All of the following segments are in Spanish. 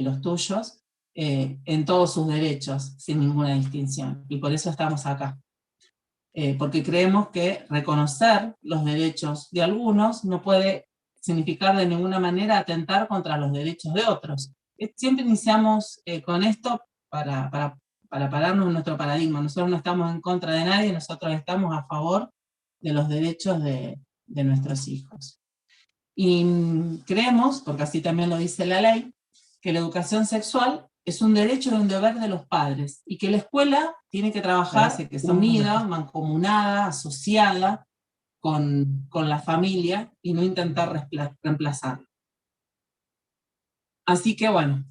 los tuyos, en todos sus derechos, sin ninguna distinción. Y por eso estamos acá. Porque creemos que reconocer los derechos de algunos no puede significar de ninguna manera atentar contra los derechos de otros. Siempre iniciamos con esto para pararnos en nuestro paradigma. Nosotros no estamos en contra de nadie, nosotros estamos a favor de los derechos de nuestros hijos. Y creemos, porque así también lo dice la ley, que la educación sexual es un derecho y un deber de los padres, y que la escuela tiene que trabajar, que sea unida, mancomunada, asociada con la familia, y no intentar reemplazarla. Así que bueno,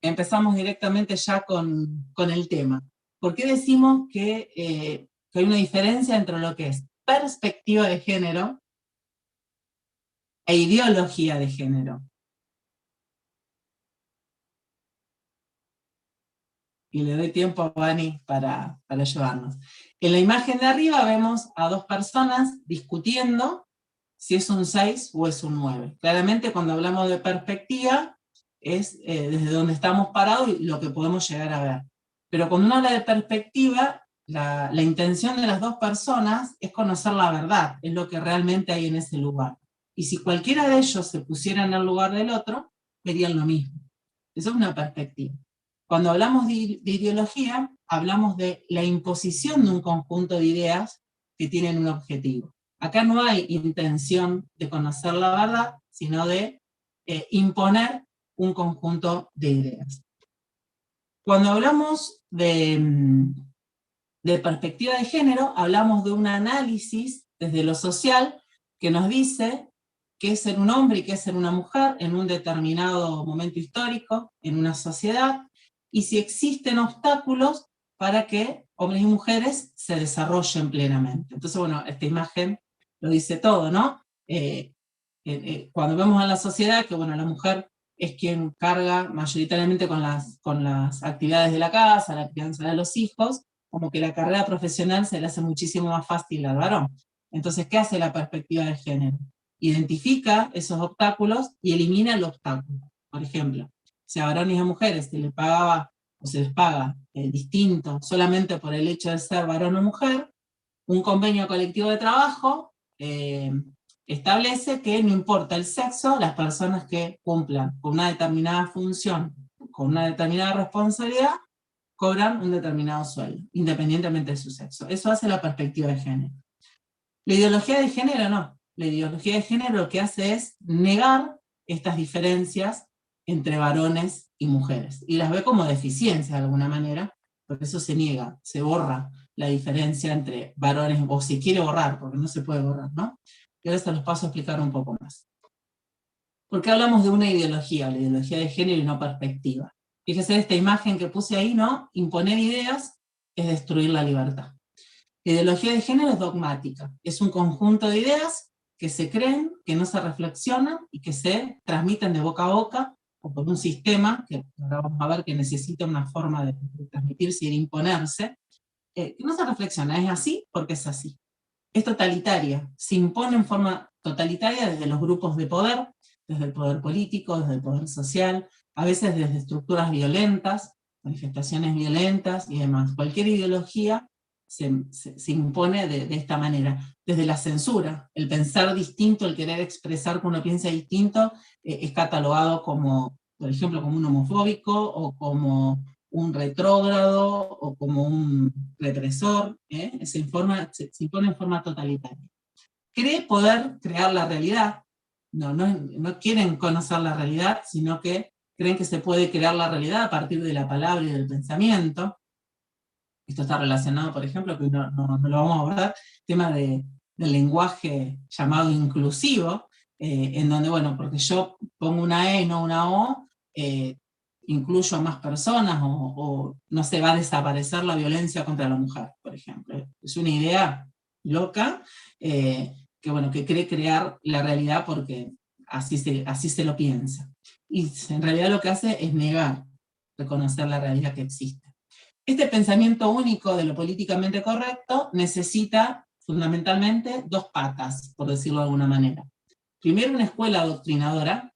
empezamos directamente ya con el tema. ¿Por qué decimos que hay una diferencia entre lo que es perspectiva de género e ideología de género? Y le doy tiempo a Vani para ayudarnos. En la imagen de arriba vemos a dos personas discutiendo si es un 6 o es un 9. Claramente cuando hablamos de perspectiva es desde donde estamos parados y lo que podemos llegar a ver. Pero cuando uno habla de perspectiva, la intención de las dos personas es conocer la verdad, es lo que realmente hay en ese lugar. Y si cualquiera de ellos se pusiera en el lugar del otro, verían lo mismo. Eso es una perspectiva. Cuando hablamos de ideología, hablamos de la imposición de un conjunto de ideas que tienen un objetivo. Acá no hay intención de conocer la verdad, sino de imponer un conjunto de ideas. Cuando hablamos de perspectiva de género, hablamos de un análisis desde lo social que nos dice qué es ser un hombre y qué es ser una mujer en un determinado momento histórico, en una sociedad, y si existen obstáculos para que hombres y mujeres se desarrollen plenamente. Entonces, bueno, esta imagen lo dice todo, ¿no? Cuando vemos en la sociedad que, bueno, la mujer es quien carga mayoritariamente con las actividades de la casa, la crianza de los hijos, como que la carrera profesional se le hace muchísimo más fácil al varón. Entonces, ¿qué hace la perspectiva de género? Identifica esos obstáculos y elimina el obstáculo. Por ejemplo, si a varones y a mujeres se les pagaba o se les paga distinto solamente por el hecho de ser varón o mujer, un convenio colectivo de trabajo establece que no importa el sexo, las personas que cumplan con una determinada función, con una determinada responsabilidad, cobran un determinado sueldo, independientemente de su sexo. Eso hace la perspectiva de género. La ideología de género no. La ideología de género lo que hace es negar estas diferencias entre varones y mujeres, y las ve como deficiencia de alguna manera, porque eso se niega, se borra la diferencia entre varones, o se quiere borrar, porque no se puede borrar, ¿no? Y ahora se los paso a explicar un poco más. ¿Por qué hablamos de una ideología? La ideología de género y no perspectiva. Fíjese esta imagen que puse ahí, ¿no? Imponer ideas es destruir la libertad. La ideología de género es dogmática, es un conjunto de ideas que se creen, que no se reflexionan y que se transmiten de boca a boca, o por un sistema, que ahora vamos a ver que necesita una forma de transmitirse y de imponerse, que no se reflexiona, es así porque es así. Es totalitaria, se impone en forma totalitaria desde los grupos de poder, desde el poder político, desde el poder social, a veces desde estructuras violentas, manifestaciones violentas y demás. Cualquier ideología se impone de esta manera, desde la censura. El pensar distinto, el querer expresar que uno piensa distinto, es catalogado como, por ejemplo, como un homofóbico, o como un retrógrado, o como un represor, se impone en forma totalitaria. Cree poder crear la realidad, no quieren conocer la realidad, sino que creen que se puede crear la realidad a partir de la palabra y del pensamiento. Esto está relacionado, por ejemplo, que no lo vamos a abordar, tema del lenguaje llamado inclusivo, en donde, bueno, porque yo pongo una E y no una O, incluyo a más personas, o no se va a desaparecer la violencia contra la mujer, por ejemplo. Es una idea loca, que, bueno, que cree crear la realidad porque así se lo piensa. Y en realidad lo que hace es negar, reconocer la realidad que existe. Este pensamiento único de lo políticamente correcto necesita fundamentalmente dos patas, por decirlo de alguna manera. Primero, una escuela adoctrinadora,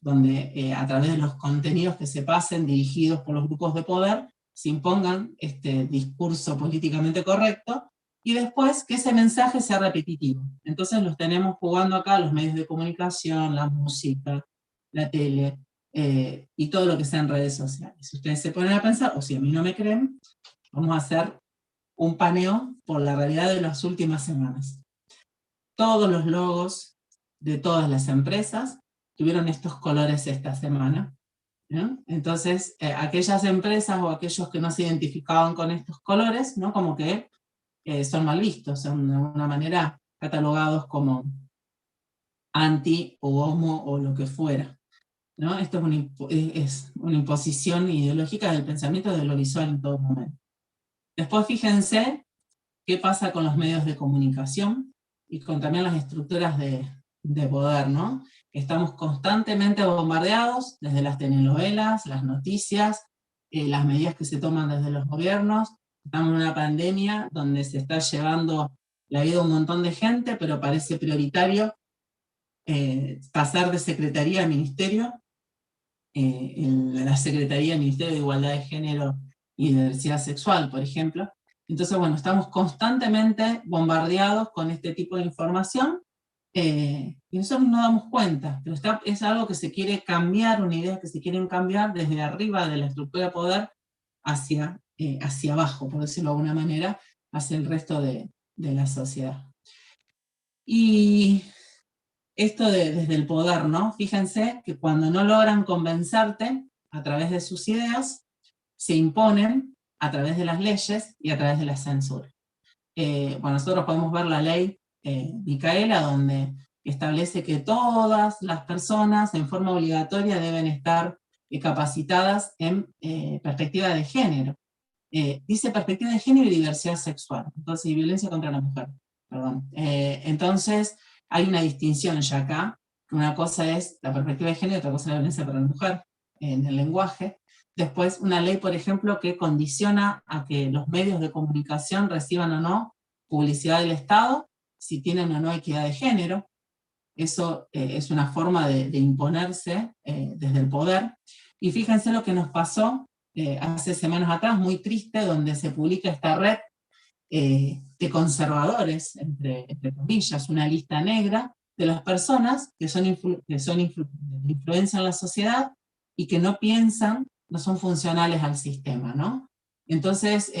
donde a través de los contenidos que se pasen dirigidos por los grupos de poder, se impongan este discurso políticamente correcto, y después que ese mensaje sea repetitivo. Entonces los tenemos jugando acá los medios de comunicación, la música, la tele, y todo lo que sea en redes sociales. Si ustedes se ponen a pensar, o si a mí no me creen, vamos a hacer un paneo por la realidad de las últimas semanas. Todos los logos de todas las empresas tuvieron estos colores esta semana, ¿no? Entonces, aquellas empresas o aquellos que no se identificaban con estos colores, ¿no? Como que son mal vistos, son de alguna manera catalogados como anti o homo o lo que fuera, ¿no? Esto es una imposición ideológica del pensamiento de lo visual en todo momento. Después fíjense qué pasa con los medios de comunicación y con también las estructuras de poder, ¿no? Estamos constantemente bombardeados desde las telenovelas, las noticias, las medidas que se toman desde los gobiernos. Estamos en una pandemia donde se está llevando la vida de un montón de gente, pero parece prioritario pasar de secretaría a ministerio, la Secretaría del Ministerio de Igualdad de Género y Diversidad Sexual, por ejemplo. Entonces, bueno, estamos constantemente bombardeados con este tipo de información, y nosotros no damos cuenta, pero es algo que se quiere cambiar, una idea que se quieren cambiar desde arriba de la estructura de poder hacia abajo, por decirlo de alguna manera, hacia el resto de la sociedad. Y esto desde el poder, ¿no? Fíjense que cuando no logran convencerte a través de sus ideas, se imponen a través de las leyes y a través de la censura. Bueno, nosotros podemos ver la ley Micaela, donde establece que todas las personas en forma obligatoria deben estar capacitadas en perspectiva de género. Dice perspectiva de género y diversidad sexual, entonces, y violencia contra la mujer, perdón. Entonces, hay una distinción ya acá, que una cosa es la perspectiva de género y otra cosa es la violencia contra la mujer, en el lenguaje. Después, una ley, por ejemplo, que condiciona a que los medios de comunicación reciban o no publicidad del Estado, si tienen o no equidad de género. Eso es una forma de imponerse desde el poder. Y fíjense lo que nos pasó hace semanas atrás, muy triste, donde se publica esta red de conservadores, entre comillas, una lista negra de las personas que son de influencia en la sociedad y que no piensan, no son funcionales al sistema, ¿no? Entonces,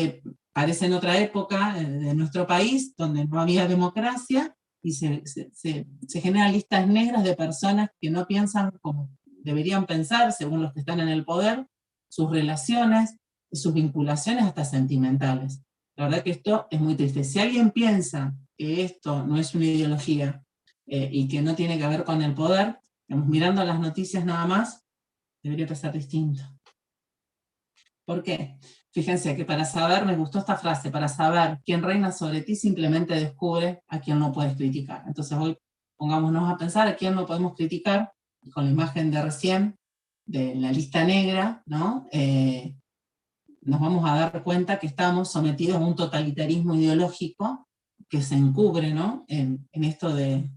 parece en otra época de nuestro país, donde no había democracia, y se generan listas negras de personas que no piensan como deberían pensar, según los que están en el poder, sus relaciones, sus vinculaciones hasta sentimentales. La verdad que esto es muy triste. Si alguien piensa que esto no es una ideología y que no tiene que ver con el poder, digamos, mirando las noticias nada más, debería pensar distinto. ¿Por qué? Fíjense que para saber, me gustó esta frase, para saber quién reina sobre ti, simplemente descubre a quién no puedes criticar. Entonces hoy pongámonos a pensar a quién no podemos criticar, y con la imagen de recién, de la lista negra, ¿no? Nos vamos a dar cuenta que estamos sometidos a un totalitarismo ideológico que se encubre, ¿no? en esto del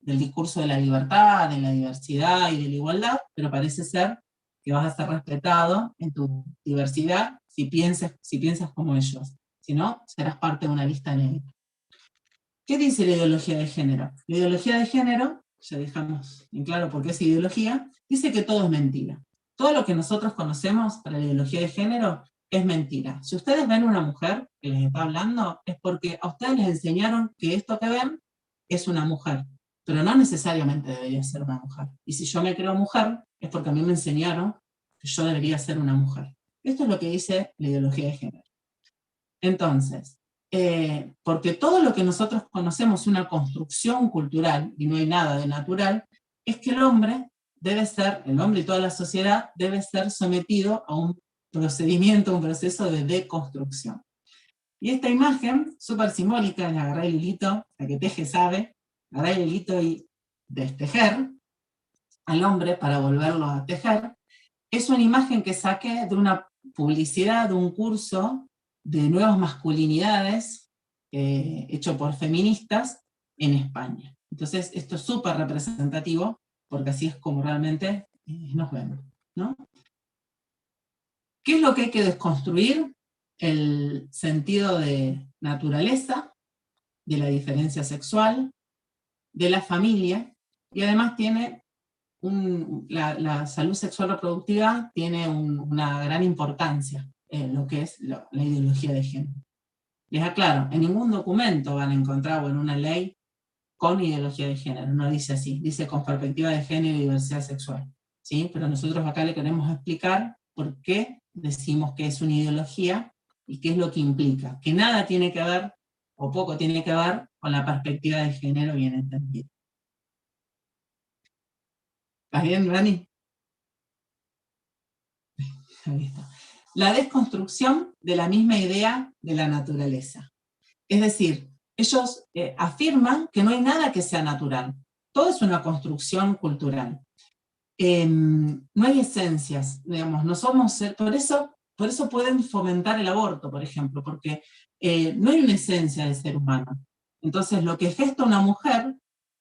discurso de la libertad, de la diversidad y de la igualdad, pero parece ser que vas a ser respetado en tu diversidad si piensas como ellos. Si no, serás parte de una lista negra. ¿Qué dice la ideología de género? La ideología de género, ya dejamos en claro por qué es ideología, dice que todo es mentira. Todo lo que nosotros conocemos para la ideología de género es mentira. Si ustedes ven una mujer que les está hablando, es porque a ustedes les enseñaron que esto que ven es una mujer, pero no necesariamente debería ser una mujer. Y si yo me creo mujer, es porque a mí me enseñaron que yo debería ser una mujer. Esto es lo que dice la ideología de género. Entonces, porque todo lo que nosotros conocemos es una construcción cultural, y no hay nada de natural, es que el hombre y toda la sociedad debe ser sometido a un procedimiento, un proceso de deconstrucción. Y esta imagen, súper simbólica, la agarré el hilito, la que teje sabe, agarré el hilito y destejer al hombre para volverlo a tejer, es una imagen que saqué de una publicidad, de un curso de nuevas masculinidades hecho por feministas en España. Entonces esto es súper representativo porque así es como realmente nos vemos, ¿no? ¿Qué es lo que hay que desconstruir? El sentido de naturaleza, de la diferencia sexual, de la familia, y además tiene la salud sexual reproductiva tiene una gran importancia en lo que es la ideología de género. Les aclaro, en ningún documento van a encontrar, o en una ley, con ideología de género, no dice así, dice con perspectiva de género y diversidad sexual, ¿sí? Pero nosotros acá le queremos explicar por qué decimos que es una ideología y qué es lo que implica, que nada tiene que ver, o poco tiene que ver, con la perspectiva de género bien entendida. ¿Estás bien, Rani? Ahí está. La desconstrucción de la misma idea de la naturaleza. Es decir, ellos afirman que no hay nada que sea natural. Todo es una construcción cultural. No hay esencias, digamos, no somos, por eso pueden fomentar el aborto, por ejemplo, porque no hay una esencia de ser humano. Entonces, lo que gesta una mujer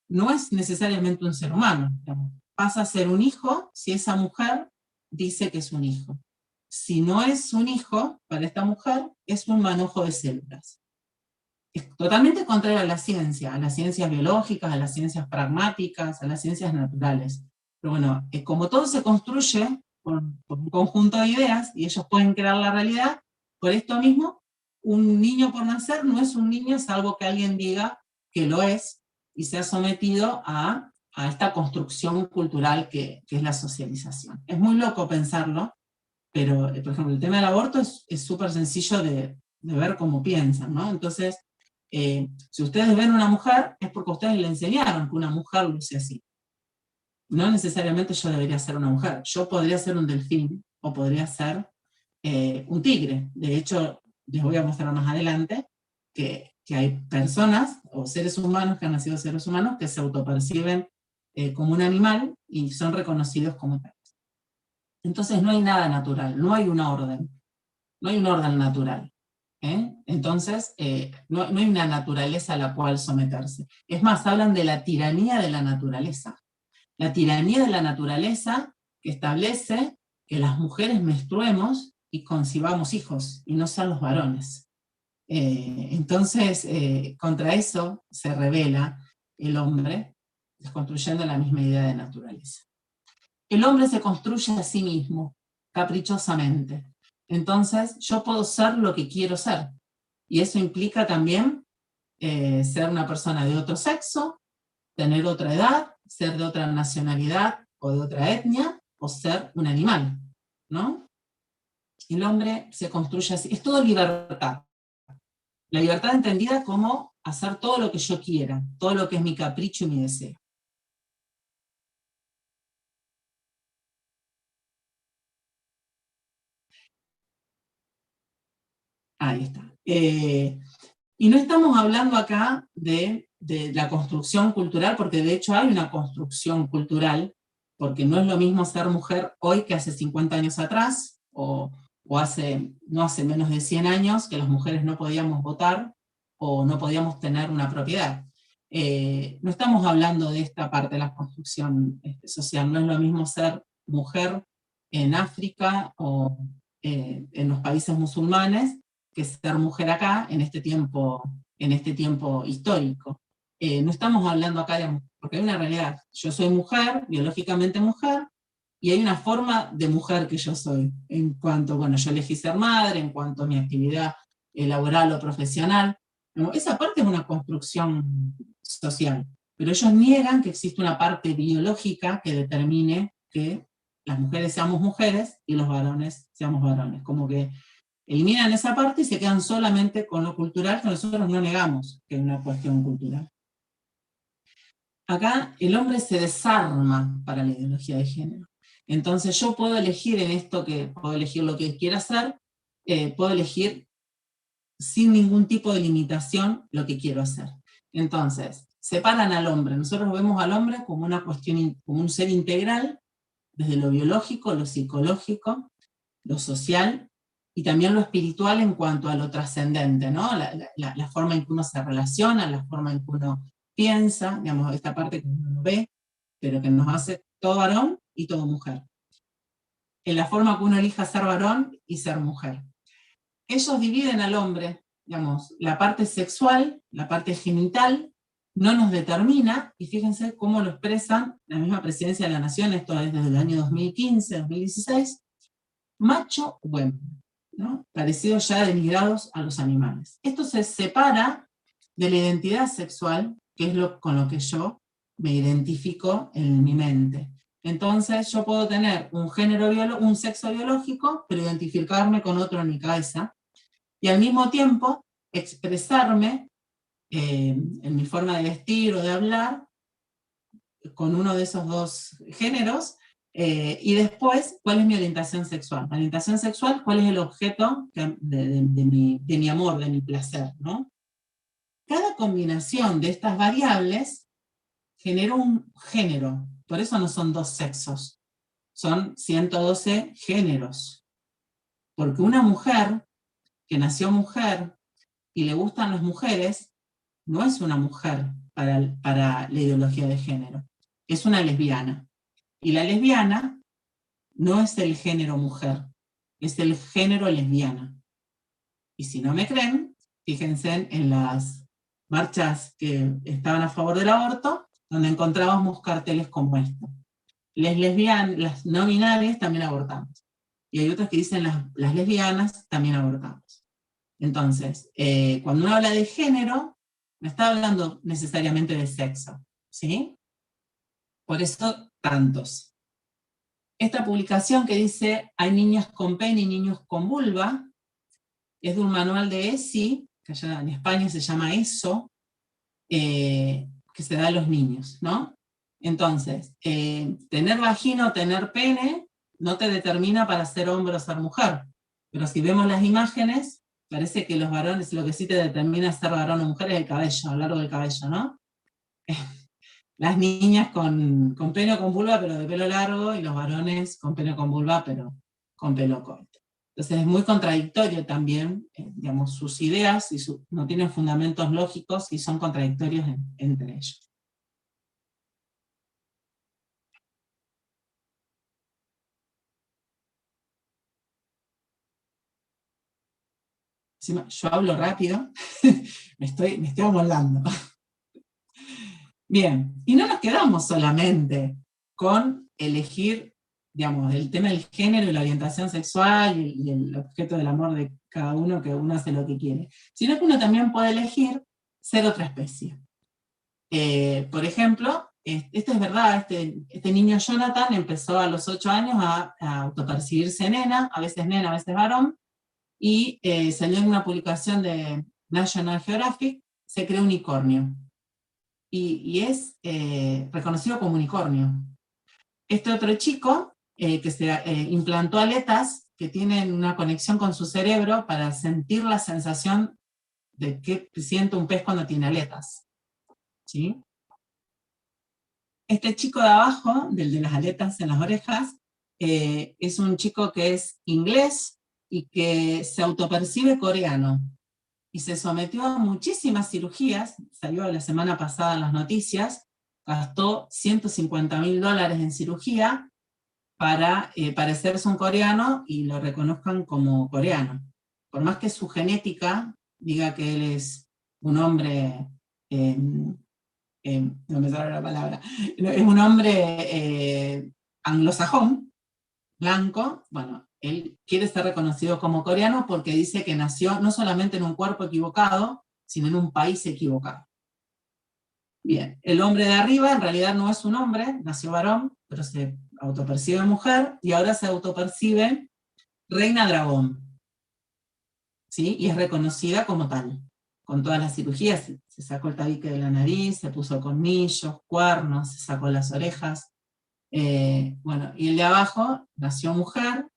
no es necesariamente un ser humano, digamos. Pasa a ser un hijo si esa mujer dice que es un hijo. Si no es un hijo, para esta mujer, es un manojo de células. Es totalmente contrario a la ciencia, a las ciencias biológicas, a las ciencias pragmáticas, a las ciencias naturales. Pero bueno, como todo se construye por un conjunto de ideas, y ellos pueden crear la realidad, por esto mismo, un niño por nacer no es un niño, salvo que alguien diga que lo es, y se ha sometido a esta construcción cultural que es la socialización. Es muy loco pensarlo, pero, por ejemplo, el tema del aborto es súper sencillo de ver cómo piensan, ¿no? Entonces, si ustedes ven una mujer, es porque ustedes le enseñaron que una mujer luce así. No necesariamente yo debería ser una mujer, yo podría ser un delfín, o podría ser un tigre. De hecho, les voy a mostrar más adelante que hay personas, o seres humanos que han nacido seres humanos, que se autoperciben como un animal, y son reconocidos como tales. Entonces no hay nada natural, no hay un orden natural. Entonces, no hay una naturaleza a la cual someterse. Es más, hablan de la tiranía de la naturaleza. La tiranía de la naturaleza que establece que las mujeres menstruemos y concibamos hijos, y no sean los varones. Entonces, contra eso se revela el hombre, desconstruyendo la misma idea de naturaleza. El hombre se construye a sí mismo, caprichosamente. Entonces, yo puedo ser lo que quiero ser. Y eso implica también ser una persona de otro sexo, tener otra edad, ser de otra nacionalidad o de otra etnia, o ser un animal, ¿no? El hombre se construye así. Es todo libertad. La libertad entendida como hacer todo lo que yo quiera, todo lo que es mi capricho y mi deseo. Ahí está. Y no estamos hablando acá de la construcción cultural, porque de hecho hay una construcción cultural, porque no es lo mismo ser mujer hoy que hace 50 años atrás, o no hace menos de 100 años, que las mujeres no podíamos votar, o no podíamos tener una propiedad. No estamos hablando de esta parte de la construcción social, no es lo mismo ser mujer en África, o en los países musulmanes, que ser mujer acá en este tiempo histórico. No estamos hablando acá de, porque hay una realidad, yo soy mujer, biológicamente mujer, y hay una forma de mujer que yo soy, en cuanto, bueno, yo elegí ser madre, en cuanto a mi actividad laboral o profesional. Esa parte es una construcción social, pero ellos niegan que existe una parte biológica que determine que las mujeres seamos mujeres y los varones seamos varones, como que eliminan esa parte y se quedan solamente con lo cultural, que nosotros no negamos que es una cuestión cultural. Acá el hombre se desarma para la ideología de género. Entonces yo puedo elegir en esto, que puedo elegir lo que quiera hacer, puedo elegir sin ningún tipo de limitación lo que quiero hacer. Entonces, separan al hombre. Nosotros vemos al hombre como una cuestión, como un ser integral, desde lo biológico, lo psicológico, lo social, y también lo espiritual en cuanto a lo trascendente, ¿no? La forma en que uno se relaciona, la forma en que uno piensa, digamos, esta parte que uno ve, pero que nos hace todo varón y todo mujer. En la forma que uno elija ser varón y ser mujer. Ellos dividen al hombre, digamos, la parte sexual, la parte genital, no nos determina, y fíjense cómo lo expresan la misma Presidencia de la Nación, esto es desde el año 2015, 2016, macho o hembra, ¿no? Parecidos ya denigrados a los animales. Esto se separa de la identidad sexual, que es con lo que yo me identifico en mi mente. Entonces yo puedo tener un sexo biológico, pero identificarme con otro en mi cabeza, y al mismo tiempo expresarme en mi forma de vestir o de hablar con uno de esos dos géneros, y después, ¿cuál es mi orientación sexual? La orientación sexual, ¿cuál es el objeto de mi amor, de mi placer, ¿no? Cada combinación de estas variables genera un género, por eso no son dos sexos, son 112 géneros. Porque una mujer que nació mujer y le gustan las mujeres, no es una mujer para la ideología de género, es una lesbiana. Y la lesbiana no es el género mujer, es el género lesbiana. Y si no me creen, fíjense en las marchas que estaban a favor del aborto, donde encontrábamos carteles como esto. Las lesbianas, las no binarias también abortamos. Y hay otras que dicen las lesbianas también abortamos. Entonces, cuando uno habla de género, no está hablando necesariamente de sexo, ¿sí? Por eso, tantos. Esta publicación que dice hay niñas con pene y niños con vulva, es de un manual de ESI, que allá en España se llama ESO, que se da a los niños, ¿no? Entonces, tener vagina o tener pene no te determina para ser hombre o ser mujer, pero si vemos las imágenes, parece que los varones, lo que sí te determina ser varón o mujer es el cabello, a lo largo del cabello, ¿no? Las niñas con pene o con vulva, pero de pelo largo, y los varones con pene o con vulva, pero con pelo corto. Entonces es muy contradictorio también, digamos, sus ideas no tienen fundamentos lógicos y son contradictorios entre ellos. Yo hablo rápido, me estoy amolando. Bien, y no nos quedamos solamente con elegir, digamos, el tema del género y la orientación sexual y el objeto del amor de cada uno, que uno hace lo que quiere, sino que uno también puede elegir ser otra especie. Por ejemplo, esto es verdad, este niño Jonathan empezó a los 8 años a autopercibirse nena, a veces varón, y salió en una publicación de National Geographic, se creó un unicornio. Y es reconocido como unicornio. Este otro chico que se implantó aletas que tienen una conexión con su cerebro para sentir la sensación de que siente un pez cuando tiene aletas. ¿Sí? Este chico de abajo, del de las aletas en las orejas, es un chico que es inglés y que se autopercibe coreano. Y se sometió a muchísimas cirugías, salió la semana pasada en las noticias, gastó $150.000 en cirugía para parecerse un coreano y lo reconozcan como coreano. Por más que su genética diga que él es un hombre, no me sale la palabra, es un hombre anglosajón, blanco, bueno, él quiere ser reconocido como coreano porque dice que nació no solamente en un cuerpo equivocado, sino en un país equivocado. Bien, el hombre de arriba en realidad no es un hombre, nació varón, pero se autopercibe mujer, y ahora se autopercibe reina dragón, ¿sí? Y es reconocida como tal, con todas las cirugías, se sacó el tabique de la nariz, se puso colmillos, cuernos, se sacó las orejas, bueno, y el de abajo nació mujer,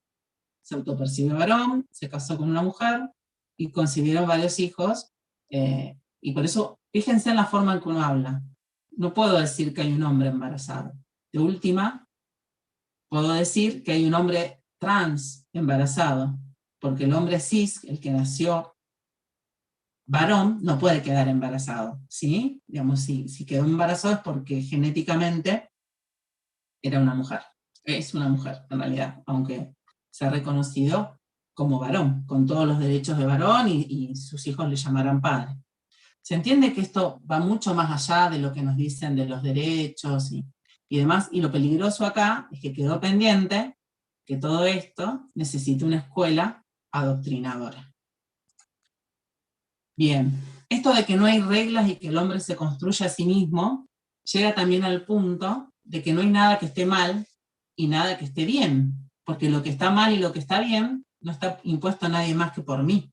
se autopercibió varón, se casó con una mujer, y concibieron varios hijos, y por eso, fíjense en la forma en que uno habla. No puedo decir que hay un hombre embarazado. De última, puedo decir que hay un hombre trans embarazado, porque el hombre cis, el que nació varón, no puede quedar embarazado, ¿sí? Digamos, si quedó embarazado es porque genéticamente era una mujer. Es una mujer, en realidad, aunque se ha reconocido como varón, con todos los derechos de varón, y sus hijos le llamarán padre. Se entiende que esto va mucho más allá de lo que nos dicen de los derechos y demás, y lo peligroso acá es que quedó pendiente que todo esto necesita una escuela adoctrinadora. Bien, esto de que no hay reglas y que el hombre se construye a sí mismo, llega también al punto de que no hay nada que esté mal y nada que esté bien, porque lo que está mal y lo que está bien no está impuesto a nadie más que por mí.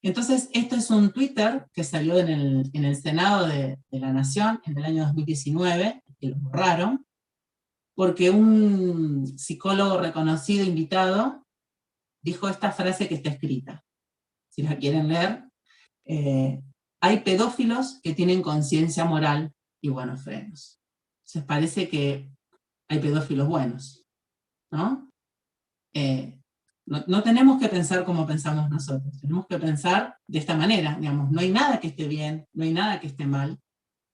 Entonces, esto es un Twitter que salió en el Senado de la Nación en el año 2019, que lo borraron, porque un psicólogo reconocido, invitado, dijo esta frase que está escrita. Si la quieren leer, hay pedófilos que tienen conciencia moral y buenos frenos. Entonces parece que hay pedófilos buenos, ¿no? No tenemos que pensar como pensamos nosotros, tenemos que pensar de esta manera, digamos, no hay nada que esté bien, no hay nada que esté mal,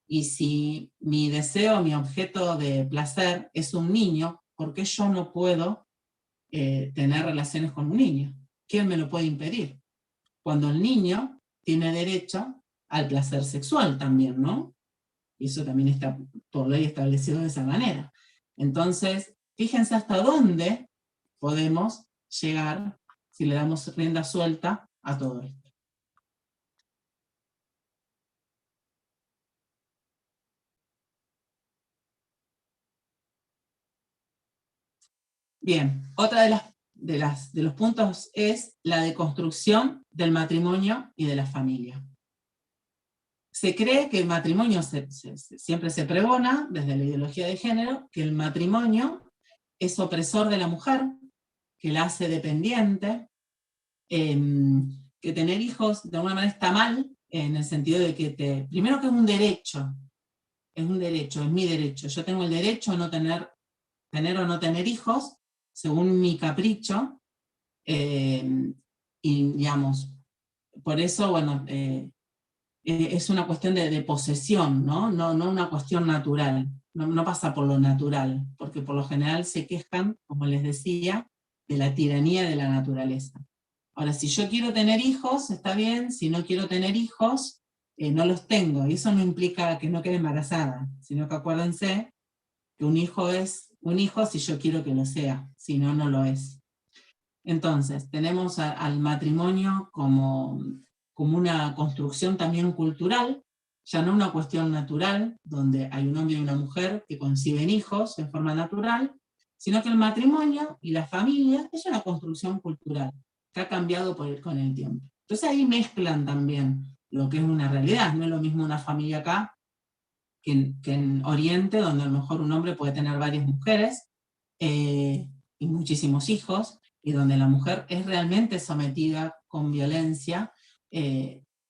y si mi deseo, mi objeto de placer es un niño, ¿por qué yo no puedo tener relaciones con un niño? ¿Quién me lo puede impedir? Cuando el niño tiene derecho al placer sexual también, ¿no? Y eso también está por ley establecido de esa manera. Entonces, fíjense hasta dónde podemos llegar si le damos rienda suelta a todo esto. Bien, otra de los puntos es la deconstrucción del matrimonio y de la familia. Se cree que el matrimonio, siempre se pregona, desde la ideología de género, que el matrimonio es opresor de la mujer, que la hace dependiente, que tener hijos de alguna manera está mal, en el sentido de que primero que es un derecho, es mi derecho, yo tengo el derecho a no tener o no tener hijos, según mi capricho, y digamos, por eso, bueno, es una cuestión de posesión, ¿no? No una cuestión natural, no pasa por lo natural, porque por lo general se quejan, como les decía, de la tiranía de la naturaleza. Ahora, si yo quiero tener hijos, está bien, si no quiero tener hijos, no los tengo, y eso no implica que no quede embarazada, sino que acuérdense que un hijo es un hijo si yo quiero que lo sea, si no, no lo es. Entonces, tenemos al matrimonio como una construcción también cultural, ya no una cuestión natural, donde hay un hombre y una mujer que conciben hijos en forma natural, sino que el matrimonio y la familia es una construcción cultural que ha cambiado con el tiempo. Entonces ahí mezclan también lo que es una realidad, no es lo mismo una familia acá que en Oriente, donde a lo mejor un hombre puede tener varias mujeres y muchísimos hijos, y donde la mujer es realmente sometida con violencia.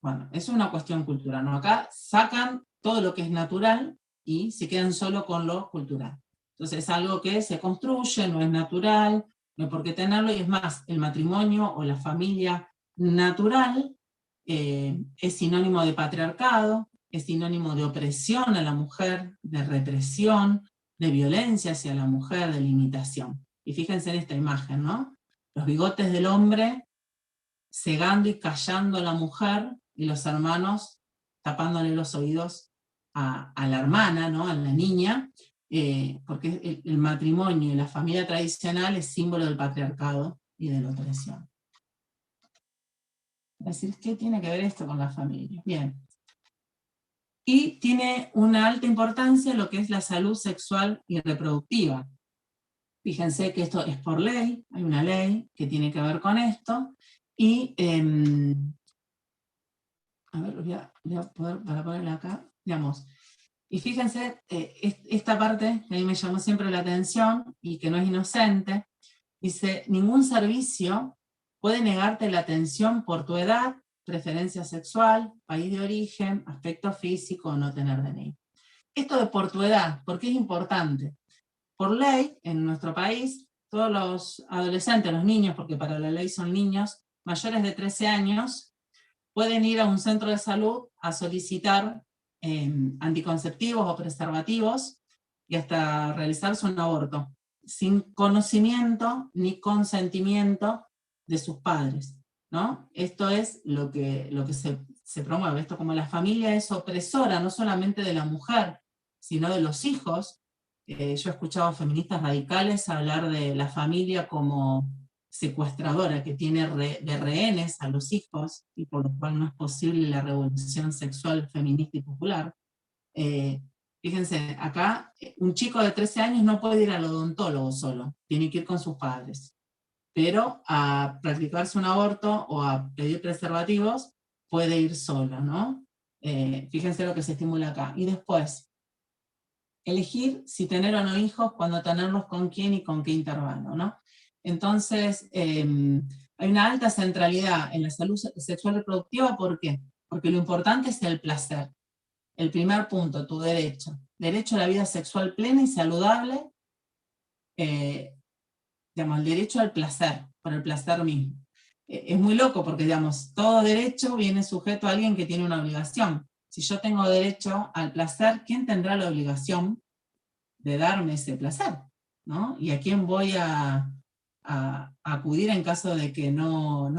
Bueno, es una cuestión cultural, ¿no? Acá sacan todo lo que es natural y se quedan solo con lo cultural. Entonces es algo que se construye, no es natural, no hay por qué tenerlo, y es más, el matrimonio o la familia natural es sinónimo de patriarcado, es sinónimo de opresión a la mujer, de represión, de violencia hacia la mujer, de limitación. Y fíjense en esta imagen, ¿no? Los bigotes del hombre cegando y callando a la mujer, y los hermanos tapándole los oídos a la hermana, ¿no? A la niña, porque el matrimonio y la familia tradicional es símbolo del patriarcado y de la opresión. Es decir, ¿qué tiene que ver esto con la familia? Bien. Y tiene una alta importancia lo que es la salud sexual y reproductiva. Fíjense que esto es por ley, hay una ley que tiene que ver con esto, y a ver, voy a poder, para ponerla acá, digamos, y fíjense, esta parte que a mí me llamó siempre la atención, y que no es inocente, dice, ningún servicio puede negarte la atención por tu edad, preferencia sexual, país de origen, aspecto físico o no tener DNI. Esto de por tu edad, ¿por qué es importante? Por ley, en nuestro país, todos los adolescentes, los niños, porque para la ley son niños, mayores de 13 años, pueden ir a un centro de salud a solicitar anticonceptivos o preservativos, y hasta realizarse un aborto, sin conocimiento ni consentimiento de sus padres, ¿no? Esto es lo que se promueve, esto como la familia es opresora, no solamente de la mujer, sino de los hijos. Yo he escuchado feministas radicales hablar de la familia como secuestradora, que tiene de rehenes a los hijos, y por lo cual no es posible la revolución sexual feminista y popular. Fíjense, acá un chico de 13 años no puede ir al odontólogo solo, tiene que ir con sus padres. Pero a practicarse un aborto o a pedir preservativos puede ir solo, ¿no? Fíjense lo que se estimula acá. Y después, elegir si tener o no hijos, cuándo tenerlos, con quién y con qué intervalo, ¿no? Entonces, hay una alta centralidad en la salud sexual reproductiva, ¿por qué? Porque lo importante es el placer. El primer punto, tu derecho. Derecho a la vida sexual plena y saludable, digamos, el derecho al placer, por el placer mismo. Es muy loco porque, digamos, todo derecho viene sujeto a alguien que tiene una obligación. Si yo tengo derecho al placer, ¿quién tendrá la obligación de darme ese placer? ¿No? ¿Y a quién voy a acudir en caso de que no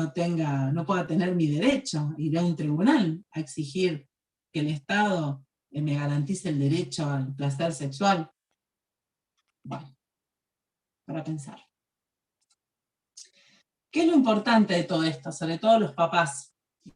pueda tener mi derecho? Iré a un tribunal a exigir que el Estado me garantice el derecho al placer sexual. Bueno, para pensar. ¿Qué es lo importante de todo esto? Sobre todo los papás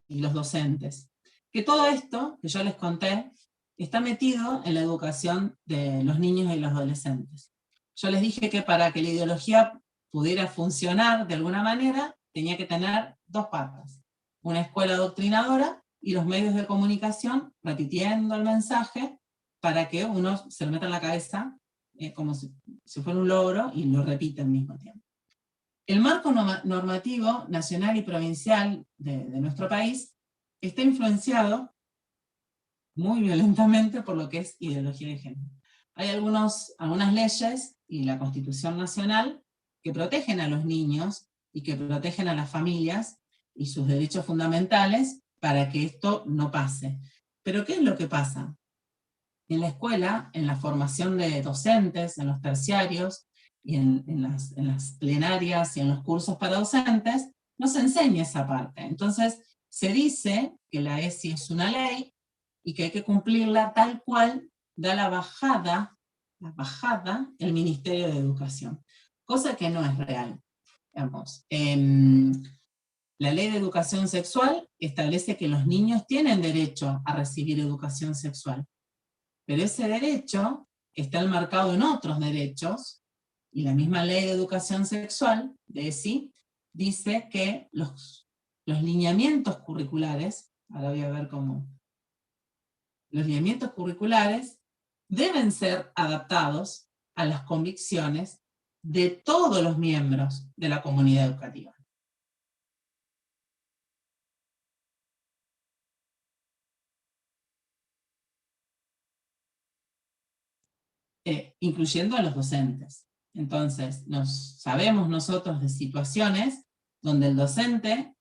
y los docentes. Que todo esto que yo les conté está metido en la educación de los niños y los adolescentes. Yo les dije que para que la ideología pudiera funcionar de alguna manera, tenía que tener dos patas. Una escuela adoctrinadora y los medios de comunicación repitiendo el mensaje para que uno se lo meta en la cabeza como si fuera un logro y lo repita al mismo tiempo. El marco normativo nacional y provincial de nuestro país está influenciado muy violentamente por lo que es ideología de género. Hay algunas leyes y la Constitución Nacional que protegen a los niños y que protegen a las familias y sus derechos fundamentales para que esto no pase. Pero ¿qué es lo que pasa? En la escuela, en la formación de docentes, en los terciarios, y en las plenarias y en los cursos para docentes, no se enseña esa parte. Entonces, se dice que la ESI es una ley y que hay que cumplirla tal cual da la bajada el Ministerio de Educación, cosa que no es real. Digamos, la Ley de Educación Sexual establece que los niños tienen derecho a recibir educación sexual, pero ese derecho está enmarcado en otros derechos, y la misma Ley de Educación Sexual, de ESI, dice que los lineamientos curriculares, ahora voy a ver cómo, los lineamientos curriculares deben ser adaptados a las convicciones de todos los miembros de la comunidad educativa. Incluyendo a los docentes. Entonces, sabemos nosotros de situaciones donde el docente,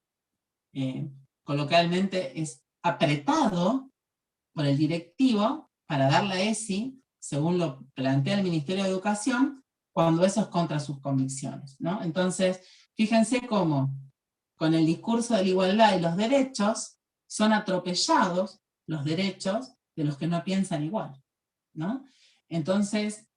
coloquialmente, es apretado por el directivo para dar la ESI, según lo plantea el Ministerio de Educación, cuando eso es contra sus convicciones, ¿no? Entonces, fíjense cómo, con el discurso de la igualdad y los derechos, son atropellados los derechos de los que no piensan igual, ¿no? Entonces,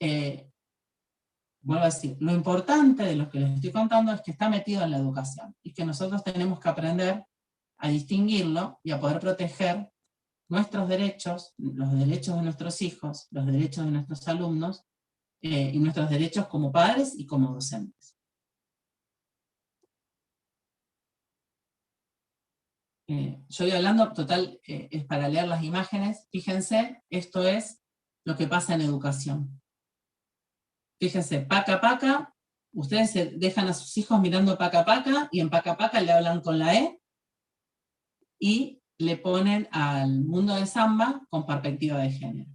vuelvo a decir, lo importante de lo que les estoy contando es que está metido en la educación, y que nosotros tenemos que aprender a distinguirlo y a poder proteger nuestros derechos, los derechos de nuestros hijos, los derechos de nuestros alumnos, y nuestros derechos como padres y como docentes. Yo voy hablando, total, es para leer las imágenes. Fíjense, esto es lo que pasa en educación. Fíjense, paca paca, ustedes dejan a sus hijos mirando paca paca, y en paca paca le hablan con la E, y le ponen al mundo de Samba con perspectiva de género.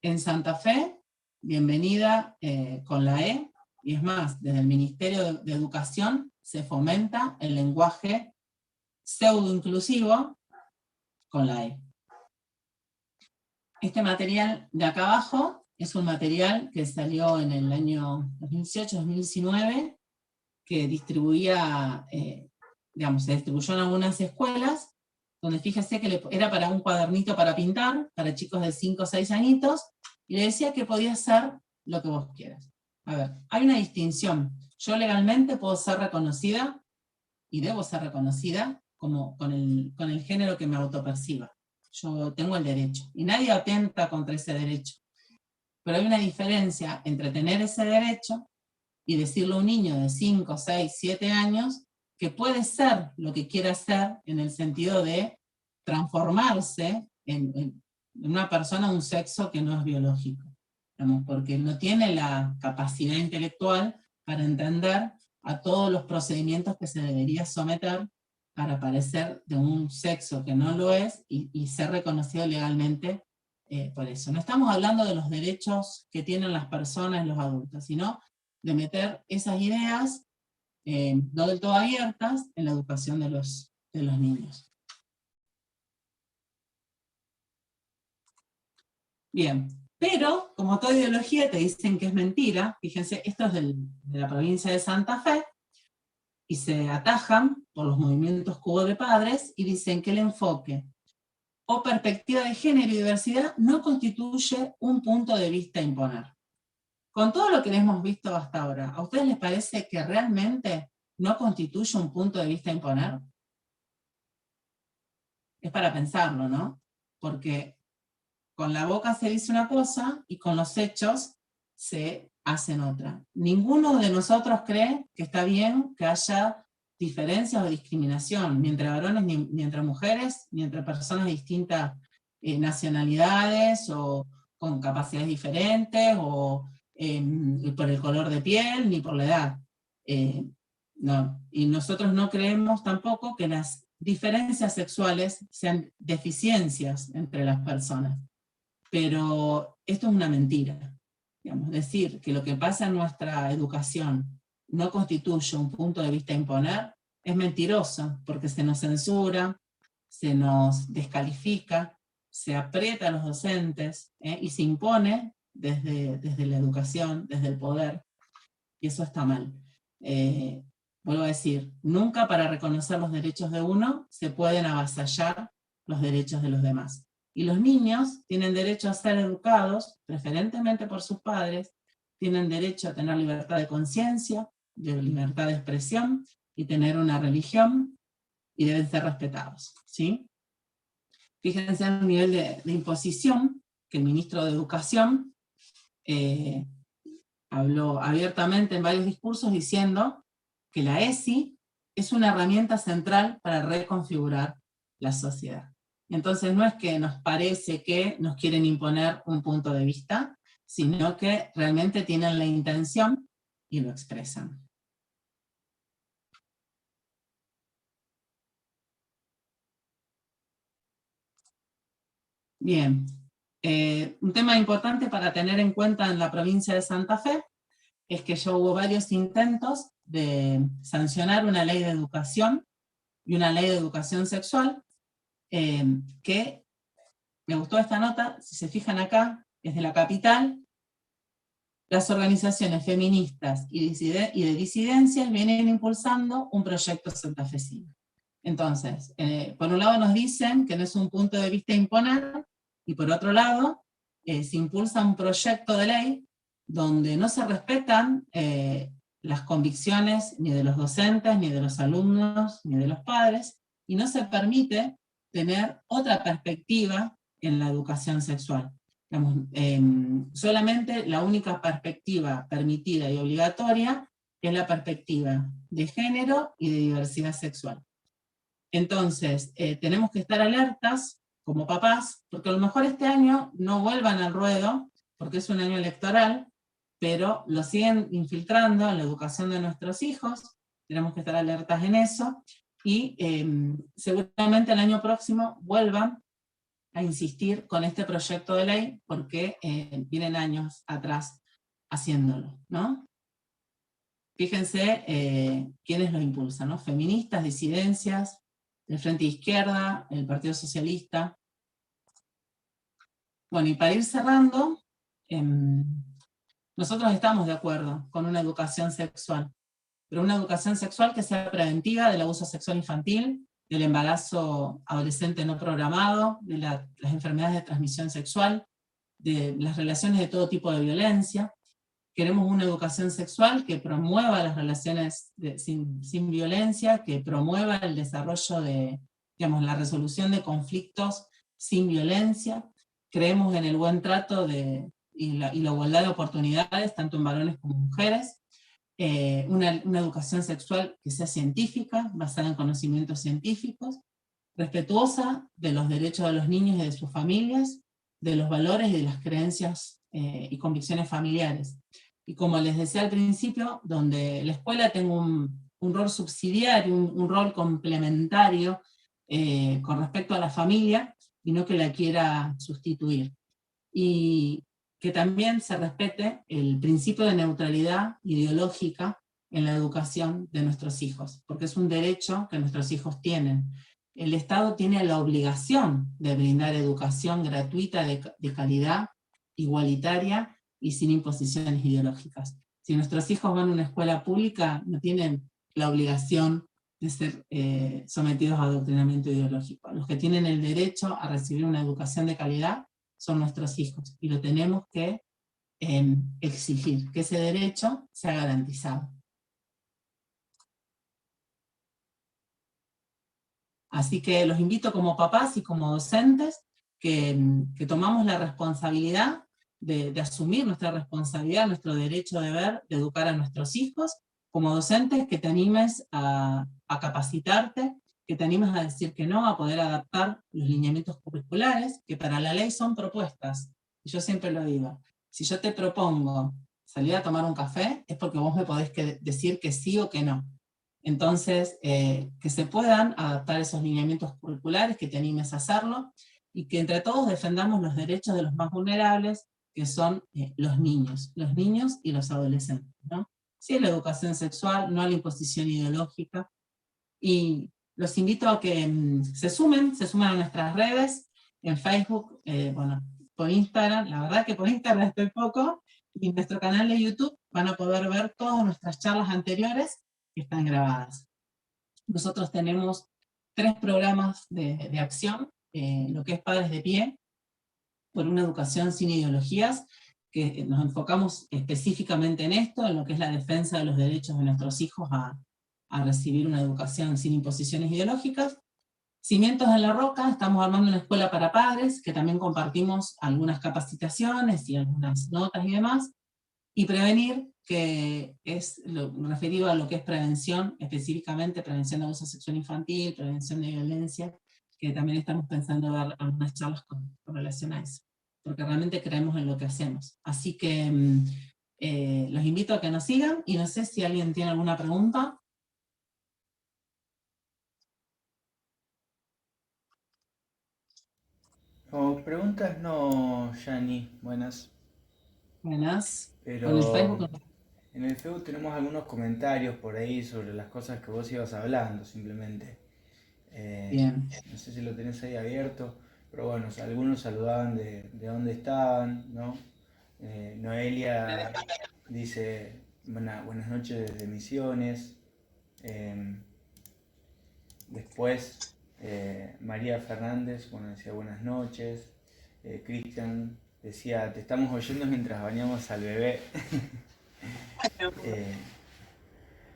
En Santa Fe, bienvenida con la E, y es más, desde el Ministerio de Educación se fomenta el lenguaje pseudo-inclusivo con la E. Este material de acá abajo es un material que salió en el año 2018-2019, que distribuía, digamos, se distribuyó en algunas escuelas, donde fíjese que era para un cuadernito para pintar, para chicos de 5 o 6 añitos, y le decía que podía hacer lo que vos quieras. A ver, hay una distinción. Yo legalmente puedo ser reconocida, y debo ser reconocida, como con el género que me autoperciba. Yo tengo el derecho, y nadie atenta contra ese derecho. Pero hay una diferencia entre tener ese derecho y decirle a un niño de 5, 6, 7 años que puede ser lo que quiera ser, en el sentido de transformarse en una persona de un sexo que no es biológico, digamos, porque no tiene la capacidad intelectual para entender a todos los procedimientos que se debería someter para parecer de un sexo que no lo es y ser reconocido legalmente por eso. No estamos hablando de los derechos que tienen las personas, los adultos, sino de meter esas ideas no del todo abiertas en la educación de los niños. Bien, pero como toda ideología te dicen que es mentira, fíjense, esto es de la provincia de Santa Fe, y se atajan por los movimientos Cubo de Padres, y dicen que el enfoque o perspectiva de género y diversidad no constituye un punto de vista a imponer. Con todo lo que hemos visto hasta ahora, ¿a ustedes les parece que realmente no constituye un punto de vista a imponer? Es para pensarlo, ¿no? Porque con la boca se dice una cosa y con los hechos se hacen otra. Ninguno de nosotros cree que está bien que haya diferencias o discriminación, ni entre varones, ni entre mujeres, ni entre personas de distintas nacionalidades, o con capacidades diferentes, o por el color de piel, ni por la edad. No. Y nosotros no creemos tampoco que las diferencias sexuales sean deficiencias entre las personas. Pero esto es una mentira. Digamos, decir que lo que pasa en nuestra educación no constituye un punto de vista a imponer es mentiroso, porque se nos censura, se nos descalifica, se aprieta a los docentes, y se impone desde la educación, desde el poder, y eso está mal. Vuelvo a decir, nunca para reconocer los derechos de uno se pueden avasallar los derechos de los demás. Y los niños tienen derecho a ser educados, preferentemente por sus padres, tienen derecho a tener libertad de conciencia, de libertad de expresión, y tener una religión, y deben ser respetados, ¿sí? Fíjense en el nivel de imposición que el ministro de Educación habló abiertamente en varios discursos diciendo que la ESI es una herramienta central para reconfigurar la sociedad. Entonces no es que nos parece que nos quieren imponer un punto de vista, sino que realmente tienen la intención y lo expresan. Bien, un tema importante para tener en cuenta en la provincia de Santa Fe es que ya hubo varios intentos de sancionar una ley de educación y una ley de educación sexual, que me gustó esta nota, si se fijan acá, es de la capital. Las organizaciones feministas y de disidencias vienen impulsando un proyecto santafesino. Entonces, por un lado nos dicen que no es un punto de vista a imponer, y por otro lado, se impulsa un proyecto de ley donde no se respetan las convicciones ni de los docentes, ni de los alumnos, ni de los padres, y no se permite tener otra perspectiva en la educación sexual. Digamos, solamente la única perspectiva permitida y obligatoria es la perspectiva de género y de diversidad sexual. Entonces, tenemos que estar alertas como papás, porque a lo mejor este año no vuelvan al ruedo, porque es un año electoral, pero lo siguen infiltrando en la educación de nuestros hijos. Tenemos que estar alertas en eso, y seguramente el año próximo vuelvan a insistir con este proyecto de ley, porque vienen años atrás haciéndolo, ¿no? Fíjense quiénes lo impulsan, ¿no? Feministas, disidencias, el Frente de Izquierda, el Partido Socialista. Bueno, y para ir cerrando, nosotros estamos de acuerdo con una educación sexual, pero una educación sexual que sea preventiva del abuso sexual infantil, del embarazo adolescente no programado, de las enfermedades de transmisión sexual, de las relaciones de todo tipo de violencia. Queremos una educación sexual que promueva las relaciones sin violencia, que promueva el desarrollo de, digamos, la resolución de conflictos sin violencia. Creemos en el buen trato y la igualdad de oportunidades, tanto en varones como en mujeres. Una educación sexual que sea científica, basada en conocimientos científicos, respetuosa de los derechos de los niños y de sus familias, de los valores y de las creencias y convicciones familiares. Y como les decía al principio, donde la escuela tenga un rol subsidiario, un rol complementario con respecto a la familia, y no que la quiera sustituir. Y que también se respete el principio de neutralidad ideológica en la educación de nuestros hijos, porque es un derecho que nuestros hijos tienen. El Estado tiene la obligación de brindar educación gratuita de calidad, igualitaria y sin imposiciones ideológicas. Si nuestros hijos van a una escuela pública, no tienen la obligación de ser sometidos a adoctrinamiento ideológico. Los que tienen el derecho a recibir una educación de calidad son nuestros hijos, y lo tenemos que exigir, que ese derecho sea garantizado. Así que los invito como papás y como docentes que tomamos la responsabilidad de asumir nuestra responsabilidad, nuestro derecho deber de educar a nuestros hijos. Como docentes, que te animes a capacitarte, que te animes a decir que no, a poder adaptar los lineamientos curriculares, que para la ley son propuestas. Y yo siempre lo digo, si yo te propongo salir a tomar un café, es porque vos me podés decir que sí o que no. Entonces, que se puedan adaptar esos lineamientos curriculares, que te animes a hacerlo, y que entre todos defendamos los derechos de los más vulnerables, que son los niños y los adolescentes, ¿no? Sí, la educación sexual, no a la imposición ideológica. Y los invito a que se sumen a nuestras redes, en Facebook, bueno, por Instagram. La verdad que por Instagram estoy poco, y en nuestro canal de YouTube van a poder ver todas nuestras charlas anteriores que están grabadas. Nosotros tenemos 3 programas de acción, lo que es Padres de Pie, por una educación sin ideologías, que nos enfocamos específicamente en esto, en lo que es la defensa de los derechos de nuestros hijos a recibir una educación sin imposiciones ideológicas. Cimientos en la Roca, estamos armando una escuela para padres, que también compartimos algunas capacitaciones y algunas notas y demás. Y Prevenir, que es referido a lo que es prevención, específicamente prevención de abuso sexual infantil, prevención de violencia, que también estamos pensando dar algunas charlas con relación a eso, porque realmente creemos en lo que hacemos. Así que los invito a que nos sigan, y no sé si alguien tiene alguna pregunta. No, preguntas no, Yani, buenas. Buenas. Con el Pero Facebook. en el Facebook tenemos algunos comentarios por ahí sobre las cosas que vos ibas hablando, simplemente. Bien. No sé si lo tenés ahí abierto, pero bueno, algunos saludaban de dónde estaban, ¿no? Noelia dice buenas noches desde Misiones. Eh, Después, María Fernández, bueno, decía buenas noches. Cristian decía, te estamos oyendo mientras bañamos al bebé. Eh,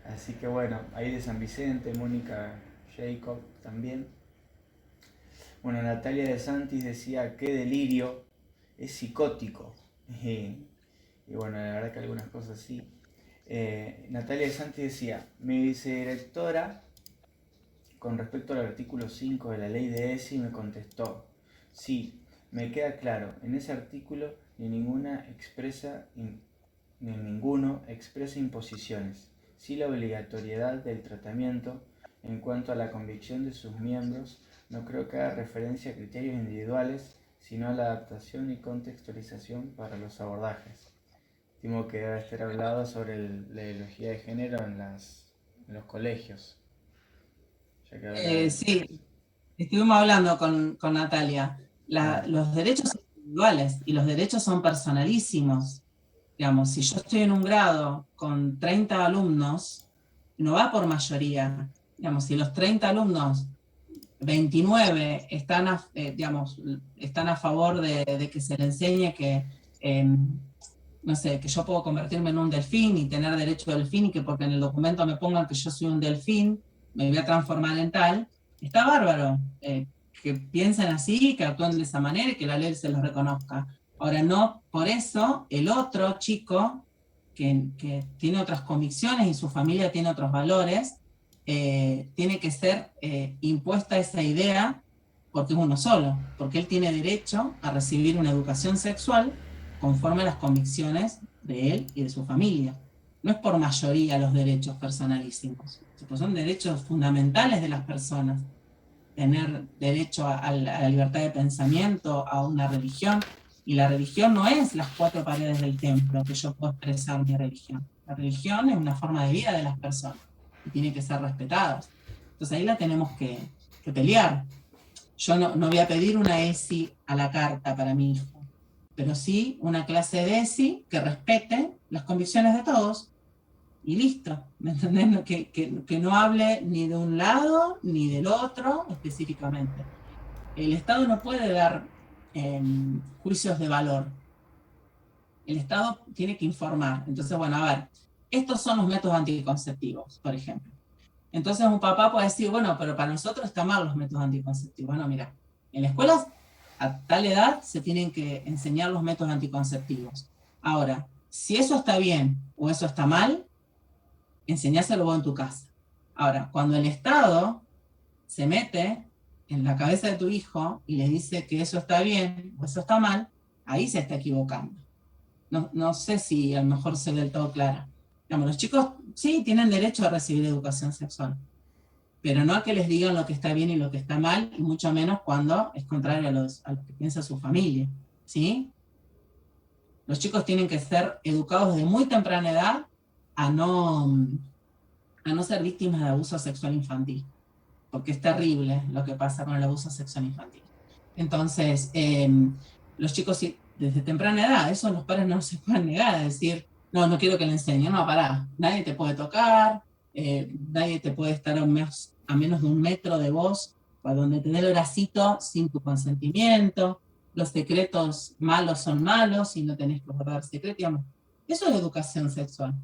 Así que bueno, ahí de San Vicente, Mónica Jacob también. Bueno, Natalia de Santis decía, qué delirio, es psicótico. Y bueno, la verdad que algunas cosas sí. Natalia de Santis decía, mi vicedirectora, con respecto al artículo 5 de la ley de ESI, me contestó, sí, me queda claro, en ese artículo ni ninguno expresa imposiciones, sí la obligatoriedad del tratamiento en cuanto a la convicción de sus miembros. No creo que haga referencia a criterios individuales, sino a la adaptación y contextualización para los abordajes. Estimo que debe estar hablado sobre la ideología de género en los colegios, ya que habla de... Sí, estuvimos hablando con Natalia. Ah, Los derechos individuales y los derechos son personalísimos. Digamos, si yo estoy en un grado con 30 alumnos, no va por mayoría. Digamos, si los 30 alumnos, 29 digamos, están a favor de que se le enseñe que, no sé, que yo puedo convertirme en un delfín y tener derecho a delfín y que porque en el documento me pongan que yo soy un delfín, me voy a transformar en tal, está bárbaro. Que piensen así, que actúen de esa manera y que la ley se los reconozca. Ahora, no por eso el otro chico que tiene otras convicciones y su familia tiene otros valores, tiene que ser impuesta esa idea porque es uno solo, porque él tiene derecho a recibir una educación sexual conforme a las convicciones de él y de su familia. No es por mayoría los derechos personalísimos, pues son derechos fundamentales de las personas. Tener derecho a la libertad de pensamiento, a una religión, y la religión no es las cuatro paredes del templo que yo puedo expresar mi religión. La religión es una forma de vida de las personas y tiene que ser respetada. Entonces ahí la tenemos que pelear. Yo no voy a pedir una ESI a la carta para mi hijo, pero sí una clase de ESI que respete las convicciones de todos y listo. ¿Me entendés? Que no hable ni de un lado ni del otro específicamente. El Estado no puede dar juicios de valor. El Estado tiene que informar. Entonces, bueno, a ver, estos son los métodos anticonceptivos, por ejemplo. Entonces un papá puede decir, bueno, pero para nosotros están mal los métodos anticonceptivos. Bueno, mira, en la escuela a tal edad se tienen que enseñar los métodos anticonceptivos. Ahora, si eso está bien o eso está mal, enseñáselo vos en tu casa. Ahora, cuando el Estado se mete en la cabeza de tu hijo y le dice que eso está bien o eso está mal, ahí se está equivocando. No sé si a lo mejor se ve del todo clara. Digamos, los chicos sí tienen derecho a recibir educación sexual, pero no a que les digan lo que está bien y lo que está mal, y mucho menos cuando es contrario a lo que piensa su familia, ¿sí? Los chicos tienen que ser educados desde muy temprana edad a no ser víctimas de abuso sexual infantil, porque es terrible lo que pasa con el abuso sexual infantil. Entonces, los chicos desde temprana edad, eso los padres no se pueden negar, a decir, no quiero que le enseñen, no, pará, nadie te puede tocar, nadie te puede estar a menos de 1 metro de vos, para donde te dé el bracito sin tu consentimiento, los secretos malos son malos y no tenés que guardar secretos, digamos. Eso es educación sexual.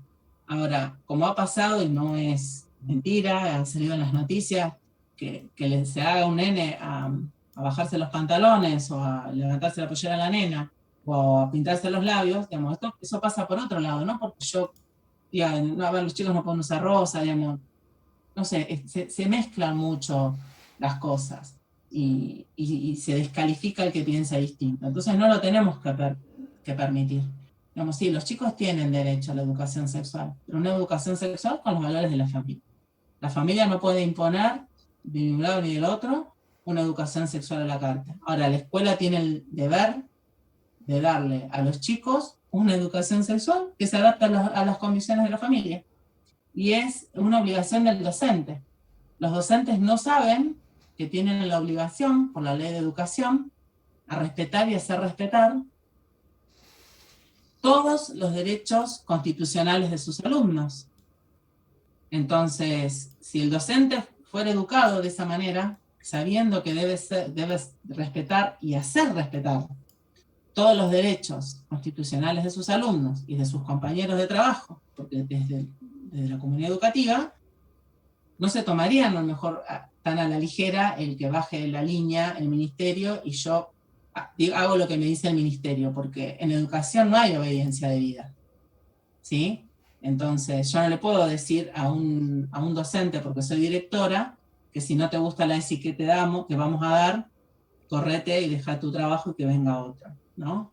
Ahora, como ha pasado y no es mentira, ha salido en las noticias, que se haga un nene a bajarse los pantalones o a levantarse la pollera a la nena o a pintarse los labios, digamos, eso pasa por otro lado, ¿no? Porque yo, diga, no, a ver, los chicos no pueden usar rosa, digamos, no sé, se mezclan mucho las cosas y se descalifica el que piensa distinto. Entonces no lo tenemos que permitir. Digamos, sí, los chicos tienen derecho a la educación sexual, pero una educación sexual con los valores de la familia. La familia no puede imponer de un lado ni del otro una educación sexual a la carta. Ahora, la escuela tiene el deber de darle a los chicos una educación sexual que se adapte a las condiciones de la familia. Y es una obligación del docente. Los docentes no saben que tienen la obligación, por la ley de educación, a respetar y hacer respetar todos los derechos constitucionales de sus alumnos. Entonces, si el docente fuera educado de esa manera, sabiendo que debe respetar y hacer respetar todos los derechos constitucionales de sus alumnos y de sus compañeros de trabajo, porque desde la comunidad educativa, no se tomarían a lo mejor tan a la ligera el que baje la línea el ministerio y yo hago lo que me dice el ministerio, porque en educación no hay obediencia de vida, ¿sí? Entonces, yo no le puedo decir a un docente, porque soy directora, que si no te gusta la ESI que te damos, que vamos a dar, correte y deja tu trabajo y que venga otro, ¿no?